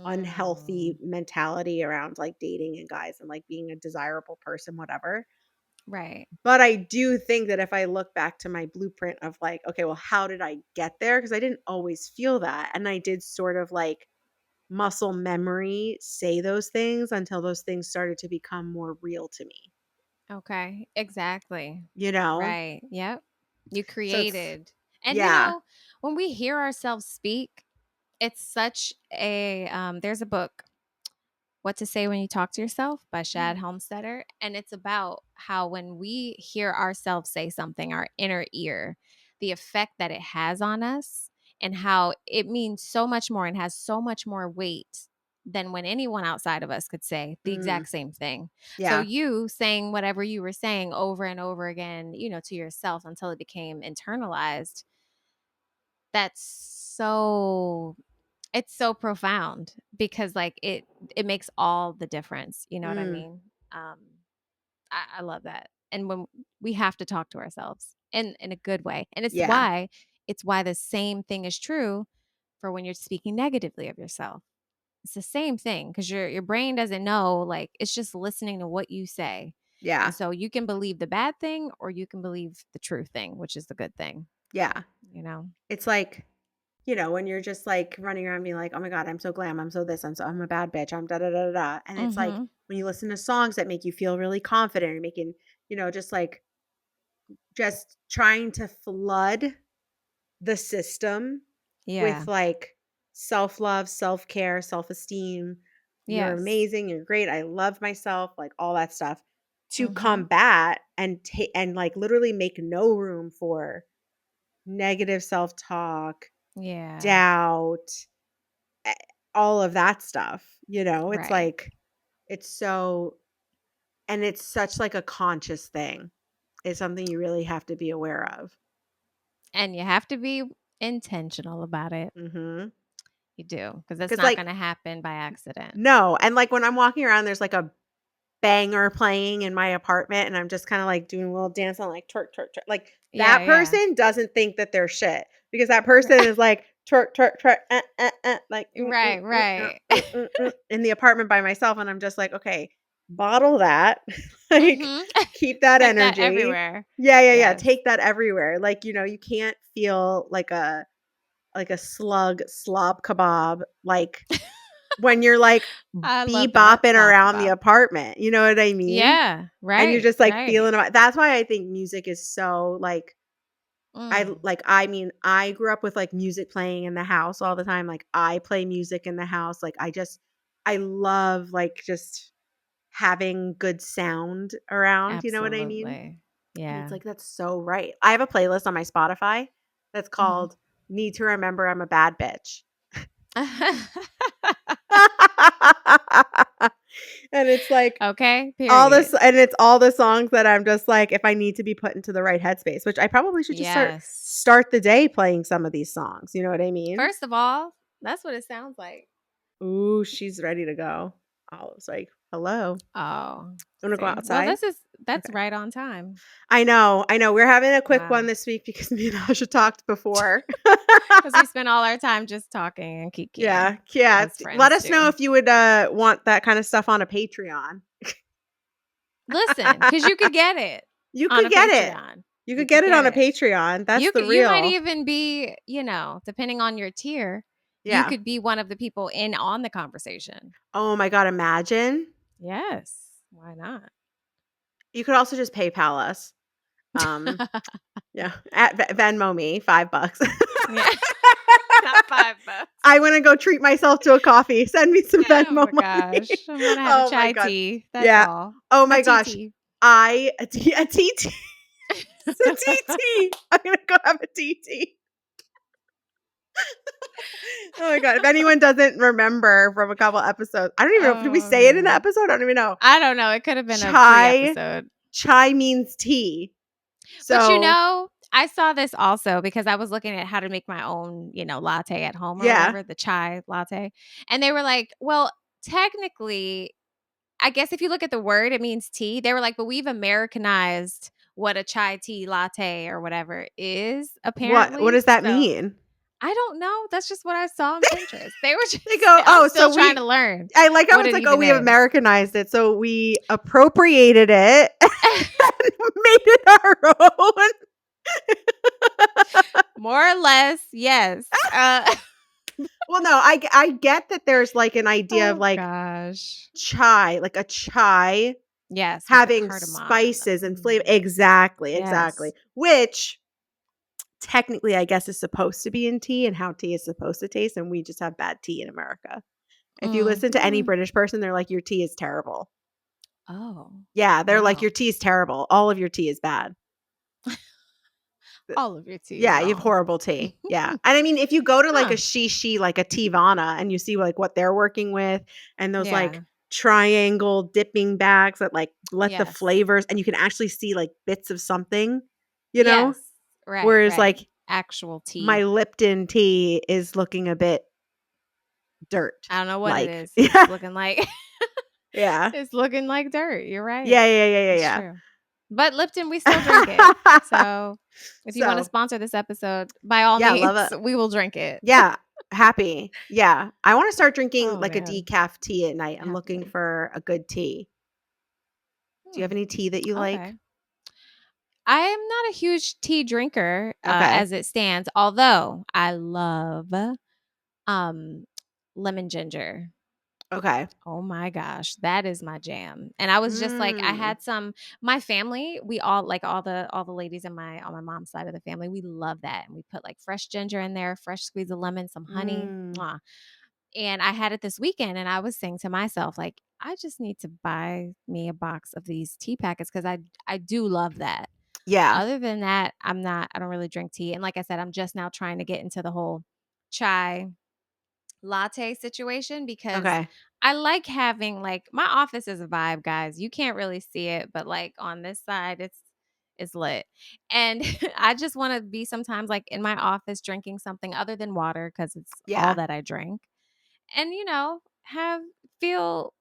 unhealthy Mm. mentality around like dating and guys and like being a desirable person, whatever. Right. But I do think that if I look back to my blueprint of like, okay, well, how did I get there? Because I didn't always feel that, and I did sort of like muscle memory say those things until those things started to become more real to me, Okay. Exactly. you know? Right. Yep. You So it's created. And yeah. when we hear ourselves speak, it's such a there's a book, What to Say When You Talk to Yourself by Shad Mm. Homestetter. And it's about how when we hear ourselves say something, our inner ear, the effect that it has on us and how it means so much more and has so much more weight than when anyone outside of us could say the Mm. exact same thing. So Yeah. you saying whatever you were saying over and over again, to yourself until it became internalized, that's it's so profound because like it makes all the difference. You know what I Mm. mean? Um, I love that. And when we have to talk to ourselves in a good way. And Yeah. it's why the same thing is true for when you're speaking negatively of yourself. It's the same thing because your brain doesn't know, like it's just listening to what you say. Yeah. And so you can believe the bad thing or you can believe the true thing, which is the good thing, Yeah. you know? It's like, when you're just like running around being like, oh my God, I'm so glam. I'm so this. I'm a bad bitch. I'm da da da da da. And it's like Mm-hmm. when you listen to songs that make you feel really confident and making, just like just trying to flood the system with Yeah. like self-love, self-care, self-esteem. You're Yes. amazing, you're great. I love myself, like all that stuff to Mm-hmm. combat and like literally make no room for negative self-talk, Yeah. doubt, eh, all of that stuff. It's Right. like it's so and it's such like a conscious thing. It's something you really have to be aware of. And you have to be intentional about it. Mhm. You do, because that's Cuz not like gonna happen by accident. no, and like when I'm walking around there's like a banger playing in my apartment and I'm just kind of like doing a little dance on like twerk, twerk, twerk. Like Yeah, that yeah. person doesn't think that they're shit because that person is like twerk, twerk, twerk, like Right, right. in the apartment by myself. And I'm just like, okay, bottle that, like Mhm. keep that Take that energy. everywhere. Yeah, yeah, yeah. Yes. Take that everywhere. Like, you can't feel like a slug slob kebab, like when you're like I love that bebopping slob around the kebab. apartment, you know what I mean? Yeah, And you're right, just like right. feeling about that's why I think music is so like Mm, I mean, I grew up with like music playing in the house all the time. Like I play music in the house. Like I love like just having good sound around, you know what I mean? absolutely. And it's Yeah. like that's so right. I have a playlist on my Spotify that's Mhm. called Need to Remember I'm a Bad Bitch. And it's like Okay, all period. this and it's all the songs that I'm just like, if I need to be put into the right headspace, which I probably should just start Yes. start the day playing some of these songs, you know what I mean? First of all, that's what it sounds like. Ooh, she's ready to go. I was like, "Hello. Oh, Wanna go see. Well, outside?" that's Okay. right on time. I know, we're having a quick one Wow. this week because me and Asha talked before. Because we spent all our time just talking and kikiing Yeah, yeah, as let friends us know do. if you would, want that kinda stuff on a Patreon. Listen, because you could get it You on could a get it. Patreon. You You could could get it get on a it. Patreon, that's the You might real. even be, depending on your tier, you Yeah. could be one of the people in on the conversation. Oh my god, imagine. Yes. Why not? You could also just PayPal us. Um, yeah, at Venmo me $5. Yeah. Not $5. I wanna go treat myself to a coffee. Send me some Oh Venmo my money. gosh. I'm gonna have a Oh my chai god. tea. That's Yeah. all. Oh A my gosh. TT. A TT. It's a TT. I'm gonna go have a TT. Oh my god. If anyone doesn't remember from a couple episodes, I don't even know if did we Oh say it in the man. episode? I don't even know. I don't know. It could have been a Chai pre-episode. chai means tea. But So, I saw this also because I was looking at how to make my own, latte at home or yeah. whatever, the chai latte. And they were like, well, technically, I guess if you look at the word, it means tea. They were like, but we've Americanized what a chai tea latte or whatever is, What apparently. does that So mean? I don't know. That's just what I saw on Pinterest. They were They just, go, I'm "Oh, still so trying we." to learn I like how what it's it like, "Oh, even we have is. Americanized it." So we appropriated it and made it our own. More or less, yes. Well, no, I get that there's like an idea of Oh like gosh. chai, like a chai Yes, with the having cardamom and spices and flavor. Exactly, exactly. yes. Which technically, I guess, is supposed to be in tea and how tea is supposed to taste. And we just have bad tea in America. If you listen to any Mm. British person, they're like, your tea is terrible. Oh, Yeah, they're like, your wow. tea is terrible. All of your tea is bad. All of your tea is Yeah, you have wrong. horrible tea. Yeah. And I mean, if you go to like a Huh. shishi, like a Teavana, and you see like what they're working with and those like Yeah. triangle dipping bags that like let the Yes. flavors and you can actually see like bits of something, you know? Yes. Right, Whereas right. like Actual my tea. Lipton tea is looking a bit dirt. I don't know what it Like, is. It's yeah, looking like yeah. it's looking like dirt. You're right. Yeah, yeah, yeah, It's yeah, true. But Lipton, we still drink it. yeah. So if you want to So, sponsor this episode, by all yeah, love means, it. we will drink it. Yeah, happy. Yeah. I wanna start drinking, Oh like, a man. decaf tea at night. I'm looking Happily. for a good tea. Do you have Hmm. any tea that you like? Okay. I am not a huge tea drinker Okay. as it stands, although I love um lemon ginger. Okay. Oh my gosh, that is my jam. And I was just like, I Mm. had some my family, we all like all the ladies in my on my mom's side of the family, we love that. And we put like fresh ginger in there, fresh squeeze of lemon, some honey. Mm. Mwah. And I had it this weekend and I was saying to myself, like, I just need to buy me a box of these tea packets because I do love that. Yeah. Other than that, I don't really drink tea. And like I said, I'm just now trying to get into the whole chai latte situation because Okay. I like having like my office is a vibe, guys. You can't really see it, but like on this side, it's lit. And I just want to be sometimes like in my office drinking something other than water because it's all Yeah. that I drink. And have feel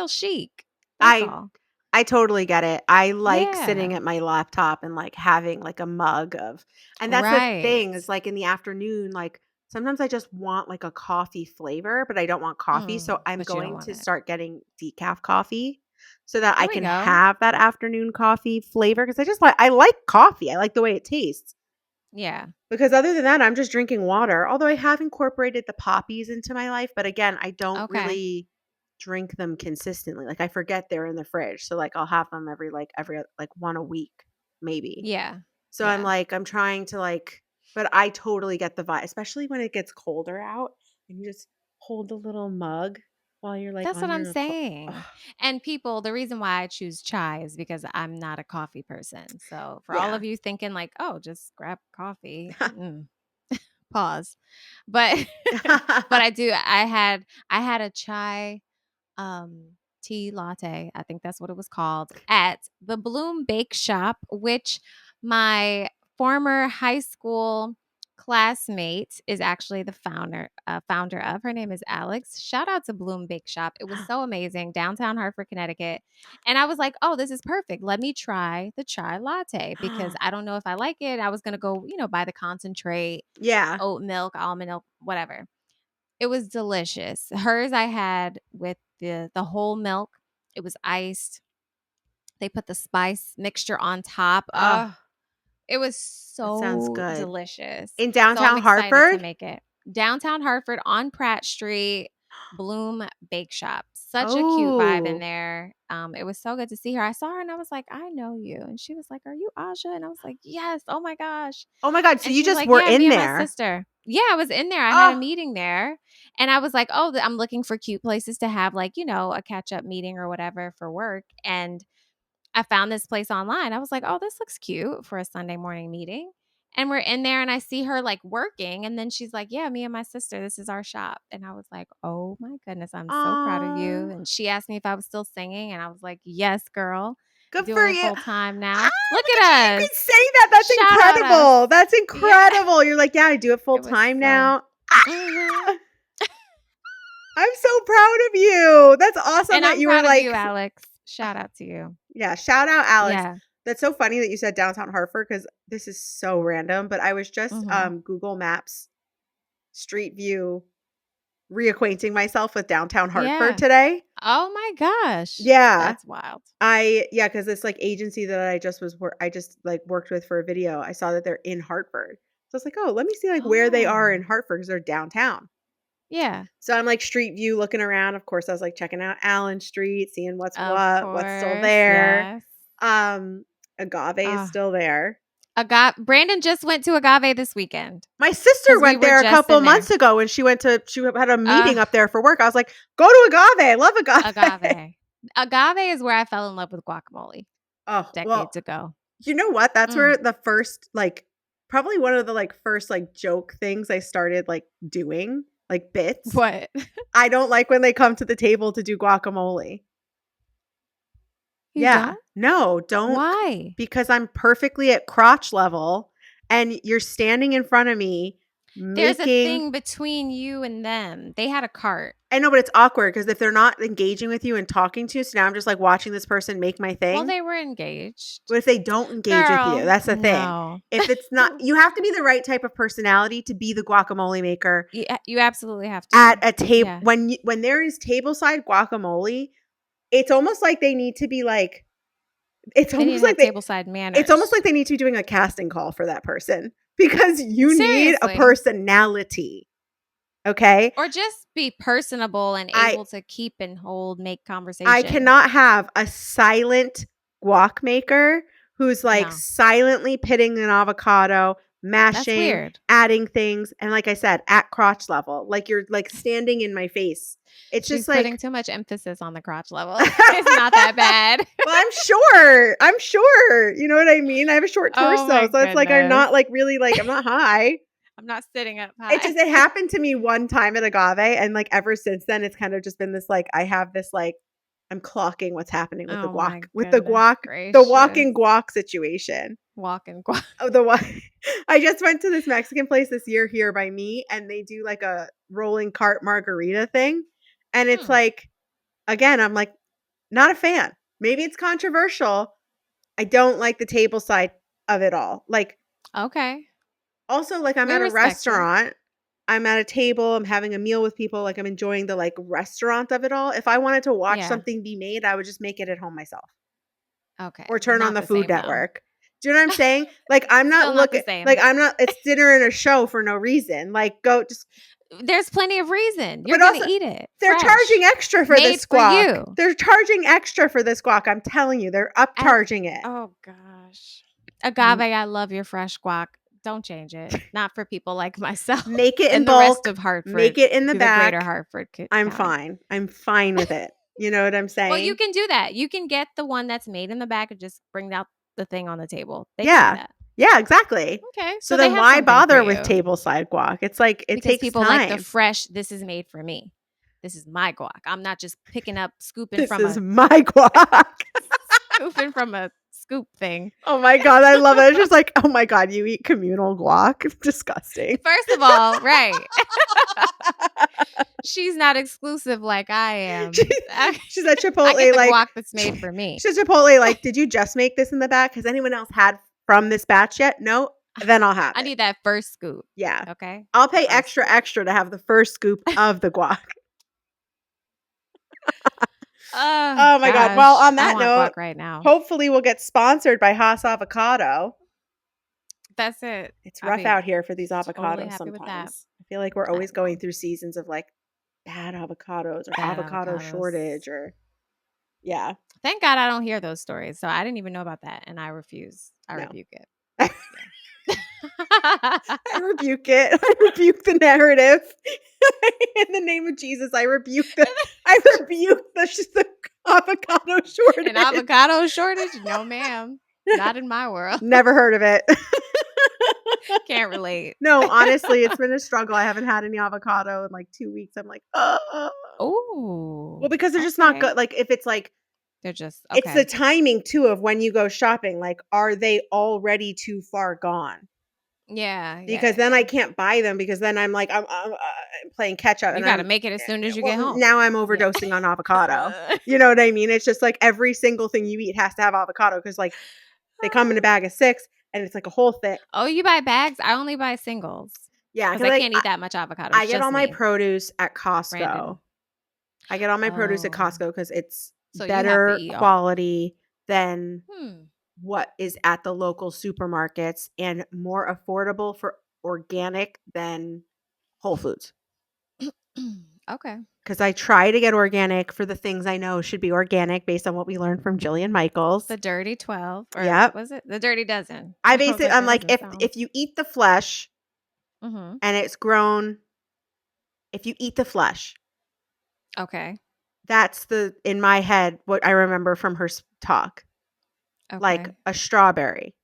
chic. That's I all. I totally get it. I like Yeah. sitting at my laptop and, like, having, like, a mug of and that's the Right. thing is, like, in the afternoon, like, sometimes I just want, like, a coffee flavor, but I don't want coffee, so I'm But you don't going want to it. start getting decaf coffee so that I There we can go. have that afternoon coffee flavor because I like coffee. I like the way it tastes. Yeah. Because other than that, I'm just drinking water, although I have incorporated the poppies into my life, but again, I don't Okay. really drink them consistently. Like I forget they're in the fridge. So like I'll have them every like one a week maybe. Yeah. So Yeah. I'm trying to like but I totally get the vibe, especially when it gets colder out and you just hold the little mug while you're like That's on what I'm your saying. And people, the reason why I choose chai is because I'm not a coffee person. So for all yeah. of you thinking like, oh, just grab coffee, pause. But but I had a chai um tea latte, I think that's what it was called, at the Bloom Bake Shop, which my former high school classmate is actually the founder of. Her name is Alex. Shout out to Bloom Bake Shop. It was so amazing, downtown Hartford, Connecticut. And I was like, oh, this is perfect. Let me try the chai latte because I don't know if I like it. I was gonna go, buy the concentrate, yeah. oat milk, almond milk, whatever. It was delicious. Hers I had with the whole milk. It was iced. They put the spice mixture on top. Oh, It was that sounds so good. delicious. In So I'm downtown excited to Hartford? make it. Downtown Hartford on Pratt Street, Bloom Bake Shop. Such a cute vibe in Oh. there. It was so good to see her. I saw her and I was like, I know you. And she was like, are you Aja? And I was like, yes. Oh my gosh. Oh my god, so And you she was just like, were "Yeah, me in and my there. sister." Yeah, I was in there. I had a Oh. meeting there. And I was like, "Oh, I'm looking for cute places to have like, a catch-up meeting or whatever for work." And I found this place online. I was like, "Oh, this looks cute for a Sunday morning meeting." And we're in there and I see her like working and then she's like, "Yeah, me and my sister, this is our shop." And I was like, "Oh my goodness, I'm so proud of you." Aw. And she asked me if I was still singing and I was like, "Yes, girl. Good for Doing it you. full time Ah, now." Look look at you. You at can us. say that. That's Shout out us. incredible. That's Yeah. incredible. You're like, "Yeah, I do it full It was time so now." mhm. Ah! I'm so proud of you. That's awesome And that I'm you were proud of like you, Alex. Shout out to you. yeah, shout out Alex. Yeah. That's so funny that you said downtown Hartford because this is so random, but I was just, Mhm. Google Maps Street View reacquainting myself with downtown Hartford Yeah. today. Oh my gosh. Yeah. That's wild. Because this, like, agency that I just, like, worked with for a video, I saw that they're in Hartford. So I was like, "Oh, let me see, like, where they are in Oh. Hartford because 'cause they're downtown." Yeah. So I'm, like, street view looking around. Of course, I was, like, checking out Allen Street, seeing Of what's still course. there. Yes. Um, Agave is Ah. still there. Brandon just went to Agave this weekend My sister because we went were there a just couple in there. months ago when she had a meeting Uh, up there for work. I was like, "Go to Agave. I love Agave." Agave. Agave is where I fell in love with guacamole Oh, well, decades ago. you know what? That's Mm. where the first, like probably one of the, like, first, like, joke things I started, like, doing, like, bits. What? I don't like when they come to the table to do guacamole. You Yeah. don't? No, don't Why? because I'm perfectly at crotch level and you're standing in front of me There's a making thing between you and them. They had a cart. I know, but it's awkward because if they're not engaging with you and talking to you, so now I'm just, like, watching this person make my Well, thing. they were engaged. What if they don't engage with you? Girl, That's the thing. no. If it's not you have to be the right type of personality to be the guacamole maker You absolutely have at to. a table Yeah. when there is tableside guacamole, it's almost like they need to be, like it's They need almost to like have they tableside it's almost manners. like they need to be doing a casting call for that person because you need a Seriously. personality, okay? Or just be personable and I able to keep and make I conversation. cannot have a silent guac maker who's, like, No, silently pitting an avocado, that's mashing, weird. adding things, and like I said, at crotch level, like you're, like, standing in my face. It's just She's putting like too much emphasis on the crotch level. It's not that bad. well, I'm sure, you know what I mean? I have a short Oh torso, my so it's like I'm goodness. not, like, really, like I'm not high. I'm not sitting up It high. just it happened to me one time at Agave, and, like, ever since then, it's kind of just been this, like, I have this, like, I'm clocking what's happening Oh my goodness the gracious. walking guac situation. Walking guac. Oh, the wa I just went to this Mexican place this year here by me, and they do, like, a rolling cart margarita thing, and it's Hmm. like, again, I'm like Not a fan. Maybe it's controversial. I don't like the table side of it all. Like, Okay. also, like, I'm We at a respect you. restaurant, I'm at a table, I'm having a meal with people, like, I'm enjoying the, like, restaurant of it all. If I wanted to watch Yeah. something be made, I would just make it at home myself Okay. or Well, turn on not the the Food same though. Network. Do you know what I'm saying? Like, I'm not Still not the looking like, same. I'm not it's dinner and a show for no reason. Like, go just There's plenty of reason. You're but gonna also eat it they're charging fresh, extra for made this for guac. you. They're charging extra for this guac. I'm telling you, they're As upcharging it. oh gosh, agave, I love your fresh guac. Don't change it. Not for people like myself Make it in and the rest bulk, of Hartford, make it in the the greater back. Hartford I'm County. fine. I'm fine with it. You know what I'm Well, you saying? can do that. You can get the one that's made in the back and just bring out the thing on the table. They can do Yeah. that. Yeah, exactly. Okay, So so they then have why something for bother with you table side guac? It's like it because takes people like the time. fresh. This is made for me. This is my guac. I'm not just picking up, scooping This from is a my guac. scooping from a scoop thing. Oh my god, I love it. It's just like, oh my god, you eat communal guac? Disgusting. First of all, right. She's not exclusive like I am. She's at I get Chipotle the like guac that's made for me. she's at Chipotle like, did you just make this in the back? Has anyone else had from this batch yet? No? Then I'll have I it. need that first scoop. Yeah. Okay. I'll The pay first extra scoop. extra to have the first scoop of the guac. Oh Oh my god. Well, gosh. on I that want note, guac right now. hopefully we'll get sponsored by Haas Avocado. That's it. It's I'll rough be out here for these totally avocados happy with that. sometimes. I feel like we're I always going know. through seasons of like bad avocados or Bad avocado avocados. shortage or yeah. Thank God I don't hear those stories. So I didn't even know about that. And I refuse. I No. rebuke it. I rebuke it. I rebuke the narrative. In the name of Jesus, I rebuke the the avocado shortage. An avocado shortage? No, ma'am. Not in my world. Never heard of it. Can't relate. No, honestly, it's been a struggle. I haven't had any avocado in like 2 weeks. I'm like, oh. Oh. Well, because they're just not good. Like if it's like They're just it's the okay. timing too of when you go shopping. Like, are they already too far gone? Yeah. Because then I can't buy them because then I'm like I'm playing catch up You and got to I'm make it as soon as you get well home. now I'm Yeah. overdosing on avocado. You know what I mean? It's just like every single thing you eat has to have avocado because like they come in a bag of 6 and it's like a whole thing. Oh, you buy bags? I only buy singles Yeah, because because I like can't eat that much avocado. I It's get all just my me, produce at Costco. Brandon. I get all my produce at Oh, Costco because it's so you have to better eat all. quality than Hmm. what is at the local supermarkets and more affordable for organic than Whole Foods. Okay. Because I try to get organic for the things I know should be organic based on what we learned from Jillian Michaels. The Dirty 12, or Yep. was it the Dirty Dozen? I I base was it like, on that like doesn't sound. if you eat the flesh Mm-hmm. and it's grown, if you eat the flesh, Okay. that's in my head what I remember from her talk. Like Okay. a strawberry.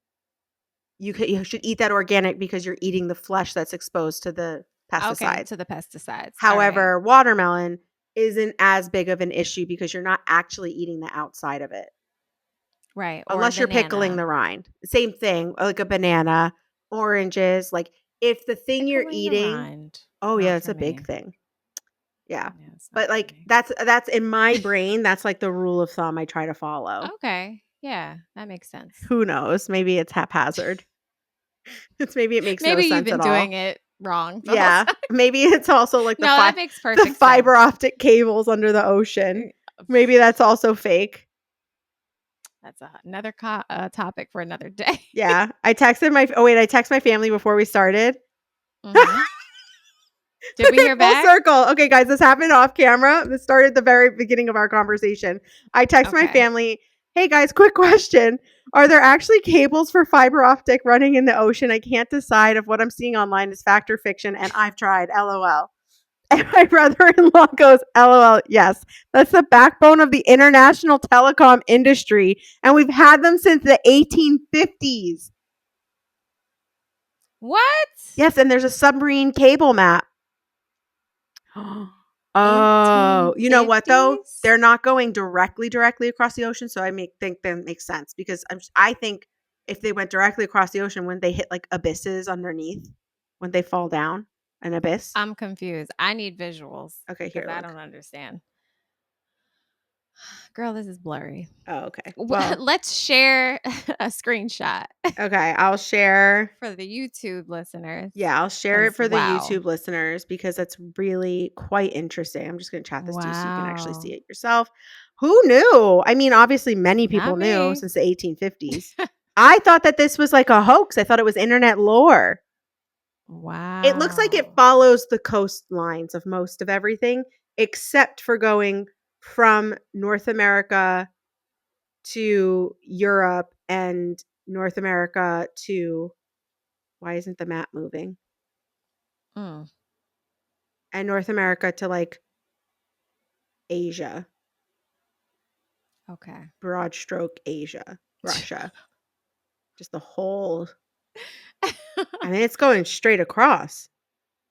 You should eat that organic because you're eating the flesh that's exposed to the Okay. pesticides. To the pesticides. All right. However, watermelon isn't as big of an issue because you're not actually eating the outside of it. Right. Or a Unless you're pickling banana. the rind. Same thing, like a banana, oranges, like if the thing you're Pickling the eating rind. oh yeah, Not it's for a big me. thing. Yeah. Yeah, it's not But for like me. that's in my brain, that's like the rule of thumb I try to follow. Okay. Yeah, that makes sense. Who knows? Maybe it's haphazard. Maybe it makes no Maybe you've sense been at doing all. it wrong the whole Yeah. time. Maybe it's also like No, that makes the perfect fiber sense. optic cables under the ocean. Maybe that's also fake. That's another topic for another day. Yeah. I texted I texted my family before we started. Mm-hmm. Did we hear Full back? circle. Okay, guys, this happened off camera. This started at the very beginning of our conversation. I text my Okay. family, hey guys, quick question. Are there actually cables for fiber optic running in the ocean? I can't decide if what I'm seeing online is fact or fiction, and I've tried. LOL. And my brother-in-law goes, LOL, yes. That's the backbone of the international telecom industry, and we've had them since the 1850s. What? Yes, and there's a submarine cable map. Oh, you know what though? 1850s? They're not going directly across the ocean, so I think that makes sense because I think if they went directly across the ocean, wouldn't they hit like abysses underneath when they fall down an abyss? I'm confused. I need visuals Okay, because here, I look. don't understand. Girl, this is blurry. Oh, okay. Well, Let's share a screenshot okay. I'll share. for the YouTube listeners. Yeah, I'll share it 'Cause for the wow. YouTube listeners because that's really quite interesting. I'm just going to chat this to you so you can actually see Wow. it yourself. Who knew? I mean, obviously, many Not people knew me. since the 1850s. I thought that this was like a hoax. I thought it was internet lore. It looks like it Wow. follows the coastlines of most of everything, except for going from North America to Europe and North America to, why isn't the map moving? Mm, And North America to like Asia, okay. broad stroke Asia, Russia, just the whole. I mean, it's going straight across.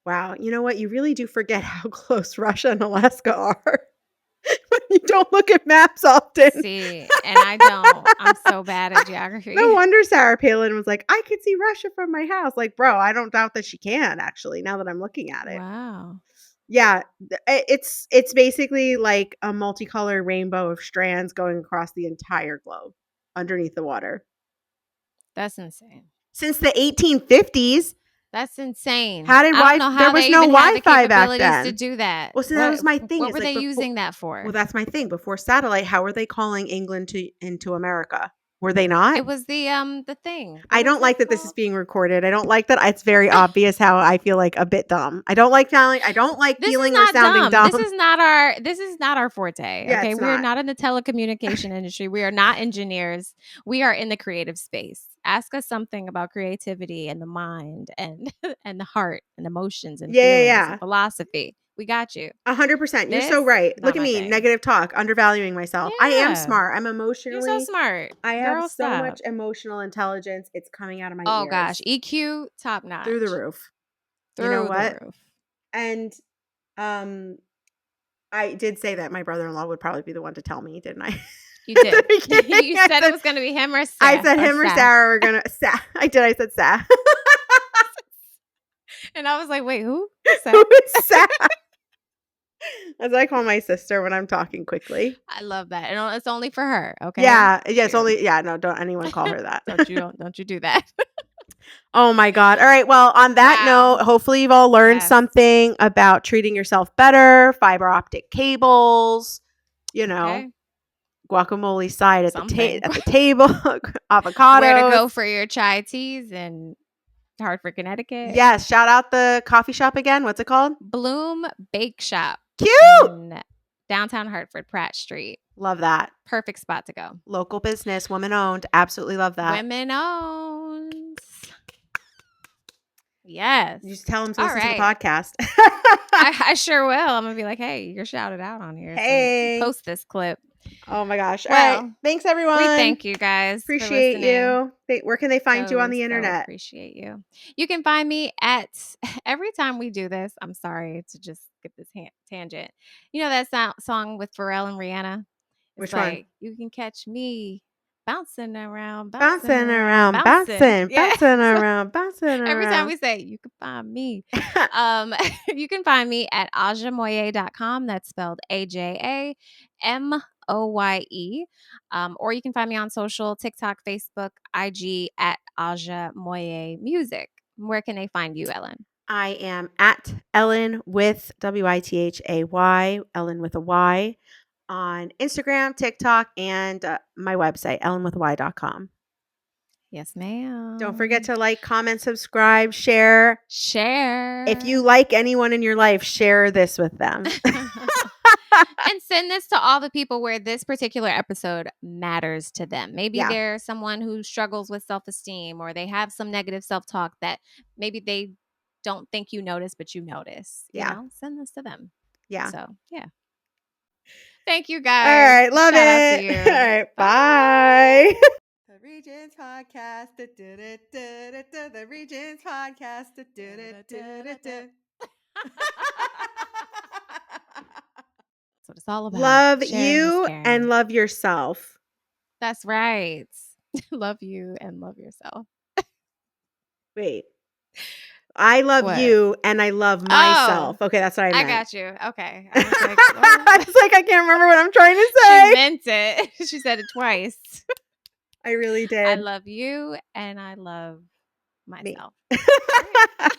Wow. You know what? You really do forget how close Russia and Alaska are when you don't look at maps often. See, and I don't. I'm so bad at No geography. wonder Sarah Palin was like, I could see Russia from my house. Like, bro, I don't doubt that she can actually, now that I'm looking at it. Wow. Yeah, it's basically like a multicolored rainbow of strands going across the entire globe underneath the water. That's insane. Since the 1850s, That's insane. how did I don't Wi know there how was they no even had the Wi-Fi back capabilities to then. do that. Well, so that was my thing. What It's were like they before. using that for? Well, that's my thing. Before satellite, how were they calling England to into America? Were they not? It was the thing. I What is don't that like that this is called? being recorded. I don't like that it's very obvious how I feel like a bit dumb. I don't like This is feeling or not sounding dumb. dumb. This is not our forte. Yeah, Okay. it's We are not. not in the telecommunication industry. We are not engineers. We are in the creative space. Ask us something about creativity and the mind and and the heart and emotions and Yeah, yeah, feelings and yeah. philosophy. We got you. 100%. You're so This, right. Look not at my me, thing. negative talk, undervaluing myself. I am Yeah. smart. I'm You're so emotionally smart. I have Girl, so much stop. emotional intelligence. It's coming out of my Oh gosh. ears EQ top through the notch. roof. You know Through the what? roof. And um I did say that my brother-in-law would probably be the one to tell me, didn't I? You At the did. beginning, You said it was gonna be him or I Seth said or him or Seth. Sarah were gonna. I did. I said Sarah. And I was like, wait, who? Who Seth? is Sarah? As I call my sister when I'm talking quickly. I love that. And it's only for her, okay? Yeah. Yeah. It's Shoot. only. Yeah. No. Don't anyone call her that. Don't you do that. Oh my God. All right. Well, on that Wow. note, hopefully you've all learned Yes. something about treating yourself better, fiber optic cables, Okay. guacamole side at Something. the table, Where to avocados. go for your chai teas in Hartford, Connecticut. Yes. Shout out the coffee shop again. What's it called? Bloom Bake Shop Cute. in downtown Hartford, Pratt Street. Love that. Perfect spot to go. Local business, woman owned. Absolutely love that. Women owned. Yes. You just tell them to All listen to the right. podcast. I sure will. I'm gonna be like, hey, you're shouted out on here. So Hey. post this clip. Oh my gosh. All right. Well, Thanks, we everyone. thank you guys for Appreciate listening. you. Where can they find you on the So internet? appreciate you. You can find me at every time we do this. I'm sorry to just get this tangent. You know that song with Pharrell and Rihanna? It's Which one? like, you can catch me bouncing around, bouncing Bouncing around, around, bouncing. bouncing, Yeah. bouncing So around, bouncing every time around. we say, you can find me. You can find me at ajamoye.com. That's spelled AJAMOYE. Or you can find me on social, TikTok, Facebook, IG at Aja Moye Music. Where can they find you, Ellyn? I am at Ellyn with WITHAY, Ellyn with a Y, on Instagram, TikTok, and my website, ellynwithy.com. Yes, ma'am. Don't forget to like, comment, subscribe, share. Share. If you like anyone in your life, share this with them. And send this to all the people where this particular episode matters to them. Maybe Yeah. they're someone who struggles with self-esteem, or they have some negative self-talk that maybe they don't think you notice, but you notice. Yeah. You know, send this to them. Yeah. So, yeah. Thank you All guys. right. Love Shout out to it. you. All right. Bye. The Regents podcast. The Regents podcast. That's what it's all about. Love Sharing is you caring. and love yourself. That's right. Love you and love yourself. Wait. I love What? you and I love myself. Oh, Okay, that's what I I meant. got you. Okay. I was like, I was like, I can't remember what I'm trying to she say. meant it. She said it twice. I really I did. love you and I love Me. myself. All right.